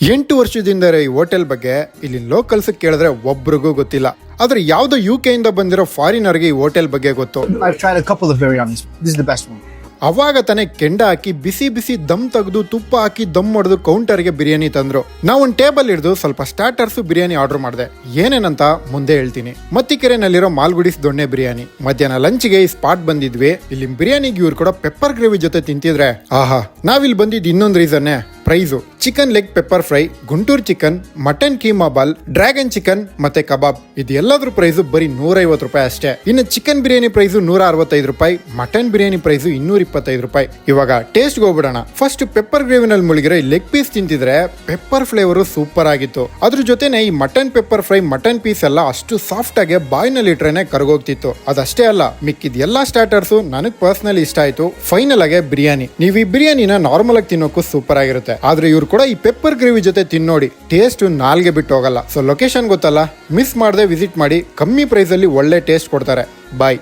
8 ವರ್ಷದಿಂದ ಈ ಹೋಟೆಲ್ ಬಗ್ಗೆ ಇಲ್ಲಿ ಲೋಕಲ್ಸ್ ಕೇಳಿದ್ರೆ ಒಬ್ರಿಗೂ ಗೊತ್ತಿಲ್ಲ. ಆದ್ರೆ ಯಾವ್ದೋ UK ಇಂದ ಬಂದಿರೋ ಫಾರಿನರ್ಗೆ ಈ ಹೋಟೆಲ್ ಬಗ್ಗೆ ಗೊತ್ತು. I've tried a couple of biryanis. This is the best one. ಅವಾಗ ತಾನೇ ಕೆಂಡ ಹಾಕಿ ಬಿಸಿ ಬಿಸಿ ದಮ್ ತೆಗೆದು ತುಪ್ಪ ಹಾಕಿ ದಮ್ ಹೊಡೆದು ಕೌಂಟರ್ಗೆ ಬಿರಿಯಾನಿ ತಂದ್ರು. ನಾವೊಂದು ಟೇಬಲ್ ಹಿಡಿದು ಸ್ವಲ್ಪ ಸ್ಟಾರ್ಟರ್ಸ್ ಬಿರಿಯಾನಿ ಆರ್ಡರ್ ಮಾಡಿದೆ. ಏನೇನಂತ ಮುಂದೆ ಹೇಳ್ತೀನಿ. ಮತ್ತಿಕೆರೆನಲ್ಲಿರೋ ಮಾಲ್ಗುಡಿಸ್ ದೊಣ್ಣೆ ಬಿರಿಯಾನಿ. ಮಧ್ಯಾಹ್ನ ಲಂಚ್ಗೆ ಈ ಸ್ಪಾಟ್ ಬಂದಿದ್ವಿ. ಇಲ್ಲಿ ಬಿರಿಯಾನಿಗೆ ಇವ್ರು ಕೂಡ ಪೆಪ್ಪರ್ ಗ್ರೇವಿ ಜೊತೆ ತಿಂತಿದ್ರೆ ಆಹಾ. ನಾವಿಲ್ಲಿ ಬಂದಿದ್ದು ಇನ್ನೊಂದು ರೀಸನ್ನೇ price. Chicken leg pepper fry, Guntur chicken, mutton keema ball, dragon chicken ಮತ್ತೆ ಕಬಾಬ್ ಇದು ಎಲ್ಲದ್ರ ಪ್ರೈಸು ಬರೀ 150 ರೂಪಾಯಿ ಅಷ್ಟೇ. ಇನ್ನು ಚಿಕನ್ ಬಿರಿಯಾನಿ ಪ್ರೈಸು 165 ರೂಪಾಯಿ, ಮಟನ್ ಬಿರಿಯಾನಿ ಪ್ರೈಸು 225 ರೂಪಾಯಿ. ಇವಾಗ ಟೇಸ್ಟ್ಗೆ ಹೋಗ್ಬಿಡೋಣ. ಫಸ್ಟ್ ಪೆಪ್ಪರ್ ಗ್ರೇವಿನಲ್ಲಿ ಮುಳುಗಿರೋ ಈ ಲೆಗ್ ಪೀಸ್ ತಿಂತಿದ್ರೆ ಪೆಪ್ಪರ್ ಫ್ಲೇವರು ಸೂಪರ್ ಆಗಿತ್ತು. ಅದ್ರ ಜೊತೆನೆ ಈ mutton pepper fry, mutton piece ಎಲ್ಲ ಅಷ್ಟು ಸಾಫ್ಟ್ ಆಗಿ ಬಾಯ್ನಲ್ಲಿ ಇಟ್ರೇನೆ ಕರಗೋಗ್ತಿತ್ತು. ಅದಷ್ಟೇ ಅಲ್ಲ, ಮಿಕ್ಕಿದ ಎಲ್ಲಾ ಸ್ಟಾರ್ಟರ್ಸು ನನಗ್ ಪರ್ಸನಲಿ ಇಷ್ಟ ಆಯ್ತು. ಫೈನಲ್ ಆಗಿ ಬಿರಿಯಾನಿ. ನೀವು ಈ ಬಿರಿಯಾನಿನ ನಾರ್ಮಲ್ ಆಗಿ ತಿನ್ನೋಕ್ಕೂ ಸೂಪರ್ ಆಗಿರುತ್ತೆ. ಆದ್ರೆ ಇವ್ರು ಕೂಡ ಈ ಪೆಪ್ಪರ್ ಗ್ರೇವಿ ಜೊತೆ ತಿನ್ನೋಡಿ ಟೇಸ್ಟ್ ನಾಲ್ಗೆ ಬಿಟ್ಟು ಹೋಗಲ್ಲ. ಸೊ ಲೊಕೇಶನ್ ಗೊತ್ತಲ್ಲ, ಮಿಸ್ ಮಾಡದೆ ವಿಸಿಟ್ ಮಾಡಿ. ಕಮ್ಮಿ ಪ್ರೈಸ್ ಅಲ್ಲಿ ಒಳ್ಳೆ ಟೇಸ್ಟ್ ಕೊಡ್ತಾರೆ. ಬಾಯ್.